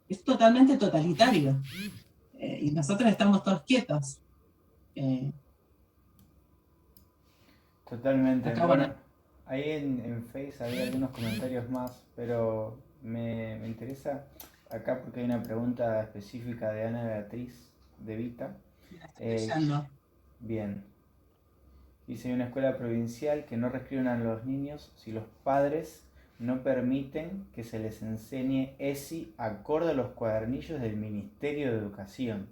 Es totalmente totalitario. Y nosotros estamos todos quietos. Eh, Totalmente. acá, Bueno, bueno, ahí en Face había algunos comentarios más, pero me interesa acá porque hay una pregunta específica de Ana Beatriz de Vita. estoy Eh, leyendo. bien, dice: hay una escuela provincial que no reescriben a los niños si los padres no permiten que se les enseñe ESI acorde a los cuadernillos del Ministerio de Educación.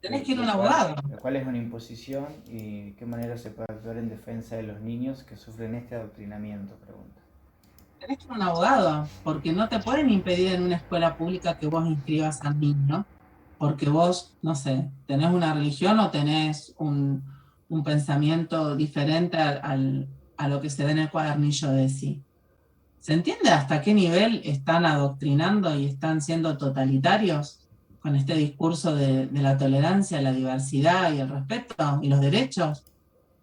Tenés que ir a un abogado. Lo cual es una imposición y de qué manera se puede actuar en defensa de los niños que sufren este adoctrinamiento, pregunta. Tenés que ir a un abogado, porque no te pueden impedir en una escuela pública que vos inscribas al niño, porque vos, no sé, tenés una religión o tenés un pensamiento diferente a lo que se ve en el cuadernillo de sí. ¿Se entiende hasta qué nivel están adoctrinando y están siendo totalitarios con este discurso de la tolerancia, la diversidad y el respeto y los derechos?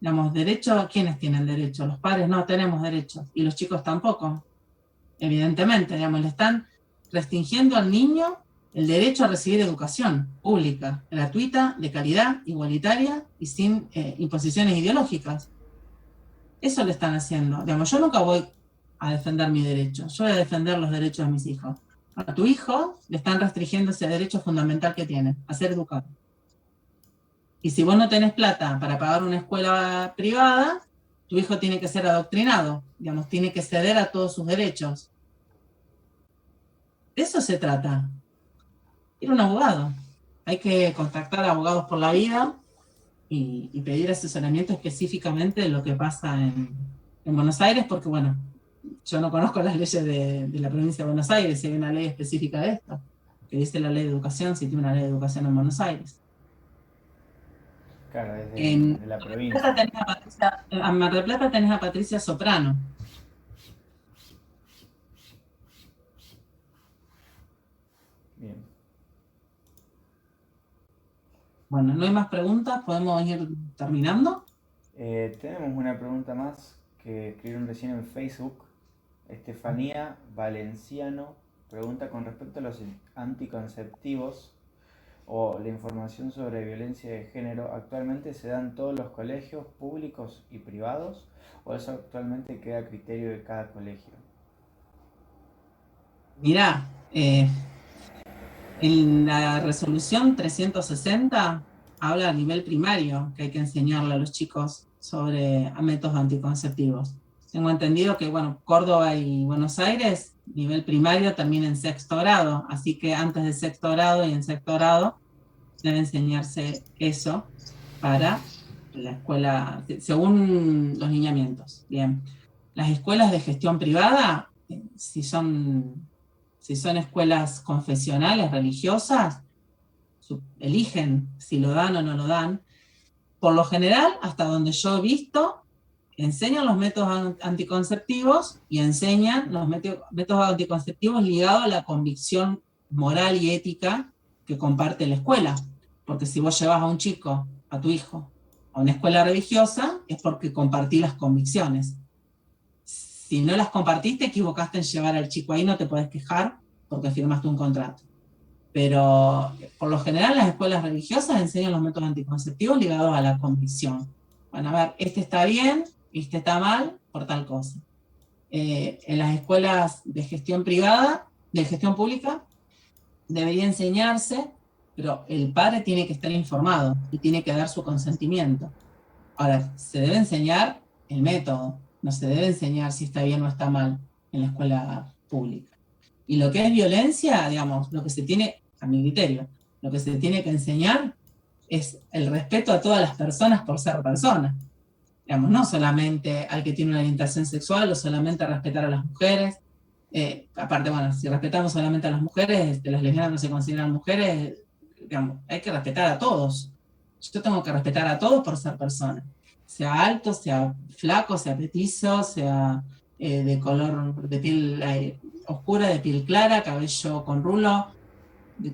Digamos, derechos, ¿quiénes tienen derechos? Los padres no tenemos derechos y los chicos tampoco. Evidentemente, digamos, le están restringiendo al niño el derecho a recibir educación pública, gratuita, de calidad, igualitaria y sin imposiciones ideológicas. Eso le están haciendo. Digamos, yo nunca voy a defender mi derecho, yo voy a defender los derechos de mis hijos. A tu hijo le están restringiendo ese derecho fundamental que tiene, a ser educado. Y si vos no tenés plata para pagar una escuela privada, tu hijo tiene que ser adoctrinado, digamos, tiene que ceder a todos sus derechos. De eso se trata. Ir a un abogado. Hay que contactar a Abogados por la Vida y pedir asesoramiento específicamente de lo que pasa en Buenos Aires, porque bueno, yo no conozco las leyes de la provincia de Buenos Aires, si hay una ley específica de esto, que dice la ley de educación, si tiene una ley de educación en Buenos Aires. Claro, desde la provincia. En Mar del Plata tenés a Patricia Soprano. Bien. Bueno, no hay más preguntas, podemos ir terminando. Tenemos una pregunta más que escribieron recién en Facebook. Estefanía Valenciano pregunta con respecto a los anticonceptivos o la información sobre violencia de género. ¿Actualmente se dan en todos los colegios públicos y privados o eso actualmente queda a criterio de cada colegio? Mirá, en la resolución 360 habla a nivel primario que hay que enseñarle a los chicos sobre métodos anticonceptivos. Tengo entendido que, bueno, Córdoba y Buenos Aires, nivel primario también en sexto grado, así que antes de sexto grado y en sexto grado debe enseñarse eso para la escuela, según los lineamientos. Bien, las escuelas de gestión privada, si son escuelas confesionales, religiosas, eligen si lo dan o no lo dan. Por lo general, hasta donde yo he visto, enseñan los métodos anticonceptivos y enseñan los métodos anticonceptivos ligados a la convicción moral y ética que comparte la escuela. Porque si vos llevas a un chico, a tu hijo, a una escuela religiosa, es porque compartís las convicciones. Si no las compartiste, equivocaste en llevar al chico ahí, no te podés quejar porque firmaste un contrato. Pero por lo general las escuelas religiosas enseñan los métodos anticonceptivos ligados a la convicción. Van a ver, este está bien, este está mal, por tal cosa. En las escuelas de gestión privada, de gestión pública, debería enseñarse, pero el padre tiene que estar informado y tiene que dar su consentimiento. Ahora, se debe enseñar el método, no se debe enseñar si está bien o está mal en la escuela pública. Y lo que es violencia, digamos, lo que se tiene, a mi criterio, lo que se tiene que enseñar es el respeto a todas las personas por ser personas. Digamos, no solamente al que tiene una orientación sexual o solamente a respetar a las mujeres. Aparte, bueno, si respetamos solamente a las mujeres, las lesbianas no se consideran mujeres, digamos, hay que respetar a todos. Yo tengo que respetar a todos por ser personas. Sea alto, sea flaco, sea petizo, sea de color de piel oscura, de piel clara, cabello con rulo,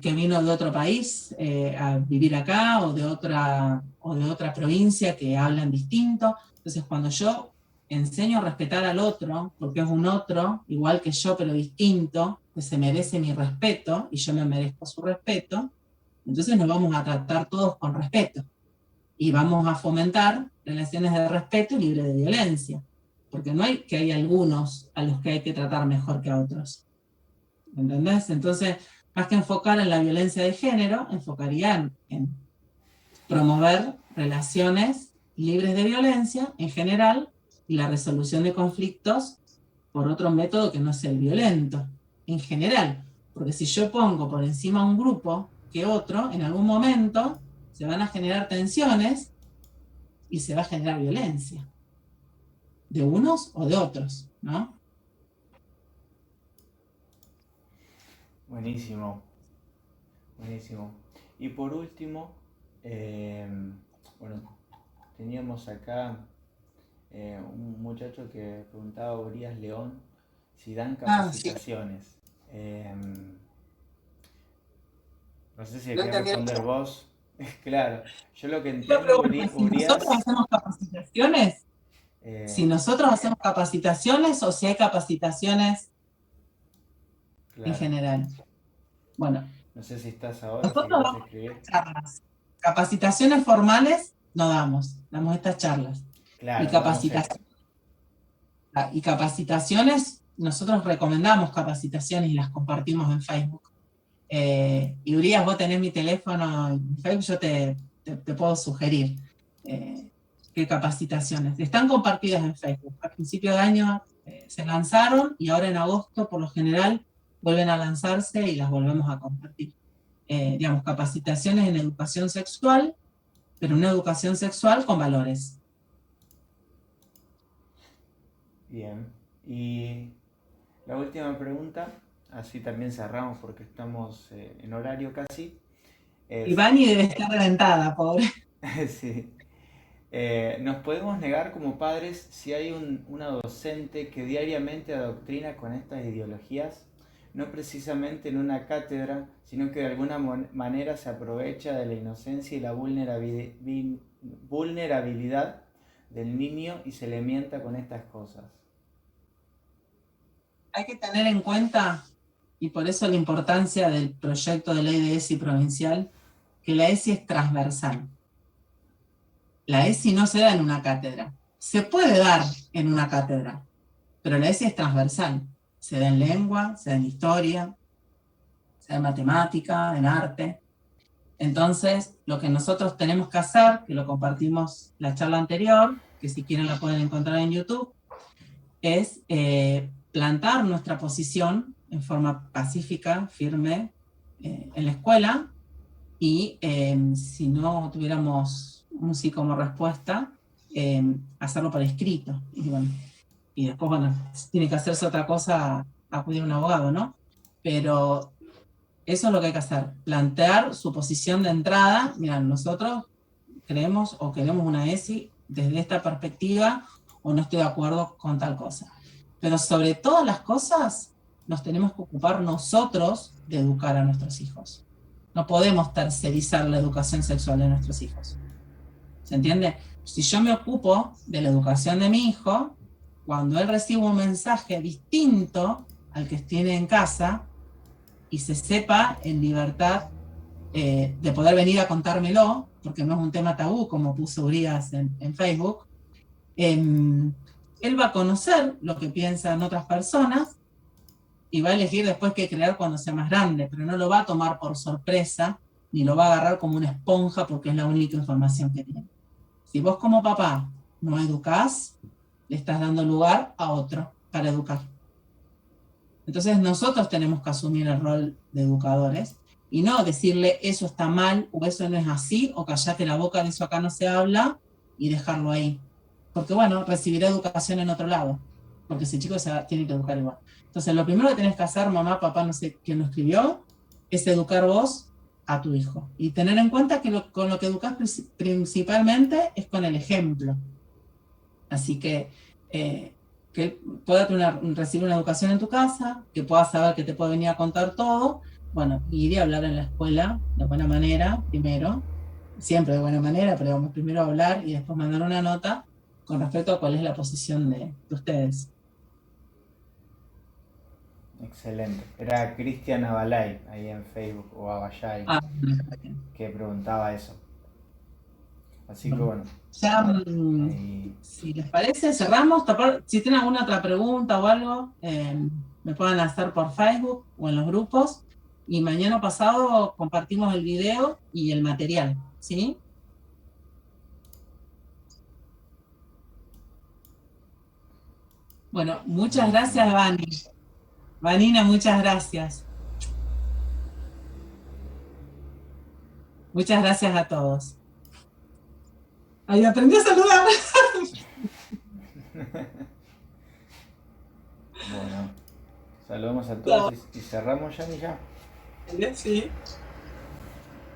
que vino de otro país a vivir acá o de otra provincia que hablan distinto. Entonces cuando yo enseño a respetar al otro, porque es un otro, igual que yo pero distinto, que se merece mi respeto y yo me merezco su respeto, entonces nos vamos a tratar todos con respeto y vamos a fomentar relaciones de respeto y libre de violencia, porque no hay que hay algunos a los que hay que tratar mejor que a otros. ¿Entendés? Entonces, más que enfocar en la violencia de género, enfocarían en promover relaciones libres de violencia en general y la resolución de conflictos por otro método que no sea el violento, en general. Porque si yo pongo por encima un grupo que otro, en algún momento se van a generar tensiones y se va a generar violencia, de unos o de otros, ¿no? Buenísimo, buenísimo. Y por último, bueno, teníamos acá un muchacho que preguntaba, Urias León, si dan Sí, capacitaciones. Eh, no sé si no querés entendí. responder vos. Claro, yo lo que Yo entiendo, pregunto, si nosotros Urias, hacemos capacitaciones, si eh, nosotros hacemos capacitaciones o si hay capacitaciones en claro, general. Bueno, no sé si estás ahora, si nosotros querés damos escribir. charlas. Capacitaciones formales no damos estas charlas. Y, Claro, damos esto. y capacitaciones, nosotros recomendamos capacitaciones y las compartimos en Facebook. Y Urias, vos tenés mi teléfono en Facebook, yo te puedo sugerir qué capacitaciones. Están compartidas en Facebook. A principio de año se lanzaron y ahora en agosto, por lo general, vuelven a lanzarse y las volvemos a compartir. Digamos, capacitaciones en educación sexual, pero una educación sexual con valores. Bien. Y la última pregunta, así también cerramos porque estamos en horario casi, Y es, Vani debe estar reventada, pobre. sí, ¿nos podemos negar como padres si hay una docente que diariamente adoctrina con estas ideologías? No precisamente en una cátedra, sino que de alguna manera se aprovecha de la inocencia y la vulnerabilidad del niño y se le mienta con estas cosas. Hay que tener en cuenta, y por eso la importancia del proyecto de ley de ESI provincial, que la ESI es transversal. La ESI no se da en una cátedra. Se puede dar en una cátedra, pero la ESI es transversal. Se da en lengua, se da en historia, se da en matemática, en arte. Entonces, lo que nosotros tenemos que hacer, que lo compartimos la charla anterior, que si quieren la pueden encontrar en YouTube, es plantar nuestra posición en forma pacífica, firme, en la escuela, y si no tuviéramos un sí como respuesta, hacerlo por escrito. Y, bueno, y después, bueno, si tiene que hacerse otra cosa, acudir a un abogado, ¿no? Pero eso es lo que hay que hacer, plantear su posición de entrada. Mira, nosotros creemos o queremos una ESI desde esta perspectiva o no estoy de acuerdo con tal cosa. Pero sobre todas las cosas, nos tenemos que ocupar nosotros de educar a nuestros hijos. No podemos tercerizar la educación sexual de nuestros hijos. ¿Se entiende? Si yo me ocupo de la educación de mi hijo, cuando él recibe un mensaje distinto al que tiene en casa y se sepa en libertad de poder venir a contármelo, porque no es un tema tabú, como puso Urias en Facebook, él va a conocer lo que piensan otras personas y va a elegir después qué crear cuando sea más grande, pero no lo va a tomar por sorpresa, ni lo va a agarrar como una esponja porque es la única información que tiene. Si vos como papá no educás, le estás dando lugar a otro para educar. Entonces nosotros tenemos que asumir el rol de educadores y no decirle eso está mal o eso no es así o callate la boca, de eso acá no se habla y dejarlo ahí. Porque bueno, recibirá educación en otro lado, porque ese chico tiene que educar igual. Entonces lo primero que tenés que hacer, mamá, papá, no sé quién lo escribió, es educar vos a tu hijo. Y tener en cuenta que con lo que educás principalmente es con el ejemplo. Así que él pueda recibir una educación en tu casa, que pueda saber que te puede venir a contar todo, bueno, ir y hablar en la escuela de buena manera, primero, siempre de buena manera, pero vamos primero a hablar y después mandar una nota con respecto a cuál es la posición de ustedes. Excelente. Era Cristian Abalay ahí en Facebook o Abayay Ah, que preguntaba eso. Así que bueno. bueno, Ya, ahí si les parece, cerramos. Si tienen alguna otra pregunta o algo, me pueden hacer por Facebook o en los grupos. Y mañana pasado compartimos el video y el material, ¿sí? Bueno, muchas Buenísimo. gracias, Vani. Vanina, muchas gracias. Muchas gracias a todos. Ahí aprendí a saludar. Bueno, saludamos a todos Chao. y cerramos ya, ya. Sí,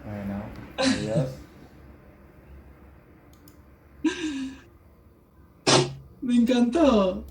Bueno, adiós. me encantó.